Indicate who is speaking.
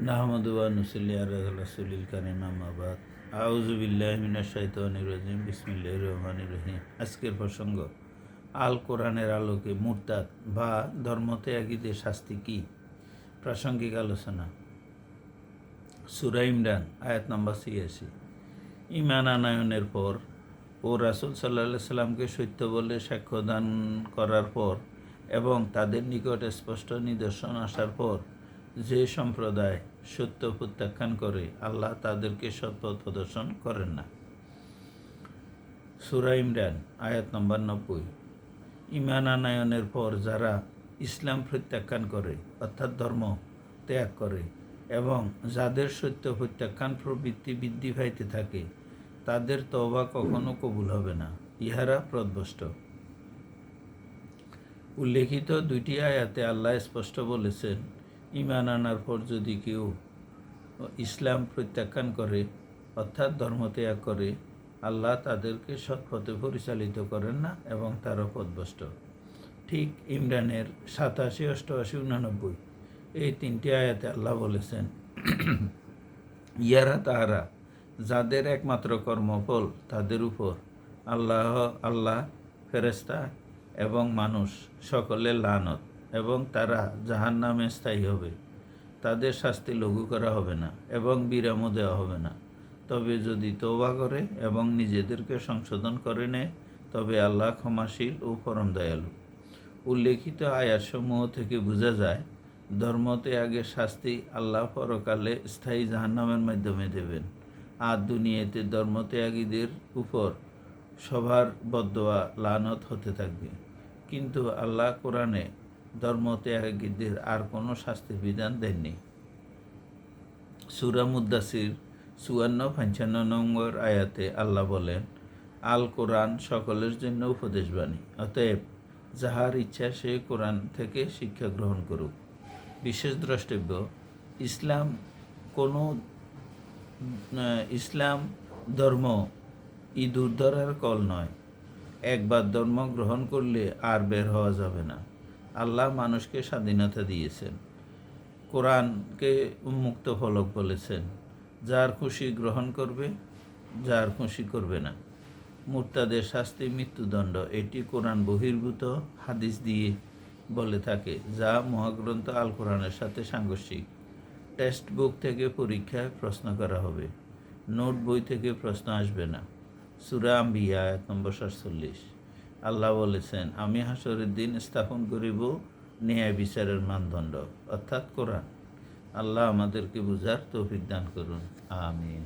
Speaker 1: নাহমাদু ওয়া নুসাল্লি আলা রাসূলিল কারীম আম্মা বাদ আউযু বিল্লাহি মিনাশ শাইতানির রাজিম বিসমিল্লাহির রহমানির রহিম। আজকের প্রসঙ্গ আল কোরআনের আলোকে মুরতাদ বা ধর্মত্যাগীদের শাস্তি কী? প্রাসঙ্গিক আলোচনা। সূরা ইমরান আয়াত নম্বর ৮৬। ঈমান আনয়নের পর ও রাসূল সাল্লাল্লাহু আলাইহি সাল্লামকে সত্য বলে সাক্ষ্য দান করার পর এবং তাদের নিকট স্পষ্ট নিদর্শন আসার পর যে সম্প্রদায় সত্য প্রত্যাখ্যান করে আল্লাহ তাদেরকে সৎপথ প্রদর্শন করেন না। সূরা ইমরান আয়াত নম্বর ৯০। ঈমান আনয়নের পর যারা ইসলাম প্রত্যাখ্যান করে অর্থাৎ ধর্ম ত্যাগ করে এবং যাদের সত্য প্রত্যাখ্যান প্রবৃত্তি বৃদ্ধি পাইতে থাকে তাদের তওবা কখনো কবুল হবে না, ইহারা পথভ্রষ্ট। উল্লেখিত দুইটি আয়াতে আল্লাহ স্পষ্ট বলেছেন, ঈমান আনার পর যদি কেউ ইসলাম প্রত্যাখ্যান করে অর্থাৎ ধর্ম ত্যাগ করে আল্লাহ তাদেরকে সৎপথে পরিচালিত করেন না এবং তারা পথভ্রষ্ট। ঠিক ইমরানের ৮৭, ৮৮, ৮৯ এই তিনটি আয়াতে আল্লাহ বলেছেন, ইহারা তাহারা যাদের একমাত্র কর্মফল তাদের উপর আল্লাহ ফেরেশতা এবং মানুষ সকলের লানত এবং তারা জাহান্নামে স্থায়ী হবে। তাদের শাস্তি লঘু করা হবে না এবং বিরামও দেওয়া হবে না। তবে যদি তওবা করে এবং নিজেদেরকে সংশোধন করে নেয় তবে আল্লাহ ক্ষমাশীল ও পরম দয়ালু। উল্লেখিত আয়াতসমূহ থেকে বোঝা যায় ধর্মত্যাগের শাস্তি আল্লাহ পরকালে স্থায়ী জাহান্নামের মাধ্যমে দেবেন, আর দুনিয়াতে ধর্মত্যাগীদের উপর সবার বদদোয়া লানত হতে থাকবে। কিন্তু আল্লাহ কোরআনে ধর্মত্যাগীদের আর কোনো শাস্তির বিধান দেননি। সূরা মুদ্দাসির ৫৪-৫৫ নম্বর আয়াতে আল্লাহ বলেন, আল কোরআন সকলের জন্য উপদেশবাণী, অতএব যাহার ইচ্ছা সে কোরআন থেকে শিক্ষা গ্রহণ করুক। বিশেষ দ্রষ্টব্য, ইসলাম ধর্ম ইঁদুর ধরার কল নয়। একবার ধর্ম গ্রহণ করলে আর বের হওয়া যাবে না। আল্লাহ মানুষকে স্বাধীনতা দিয়েছেন, কোরআনকে উন্মুক্ত ফলক বলেছেন। যার খুশি গ্রহণ করবে, যার খুশি করবে না। মুরতাদের শাস্তি মৃত্যুদণ্ড, এটি কোরআন বহির্ভূত হাদিস দিয়ে বলে থাকে, যা মহাগ্রন্থ আল কোরআনের সাথে সাংঘর্ষিক। টেক্সট বুক থেকে পরীক্ষায় প্রশ্ন করা হবে, নোট বই থেকে প্রশ্ন আসবে না। সূরা আম্বিয়া আয়াত নম্বর ৪৭। আল্লাহ বলেছেন, আমি হাসরের দিন স্থাপন করিব ন্যায় বিচারের মানদণ্ড, অর্থাৎ কোরআন। আল্লাহ আমাদেরকে বুঝার তৌফিক দান করুন, আমিন।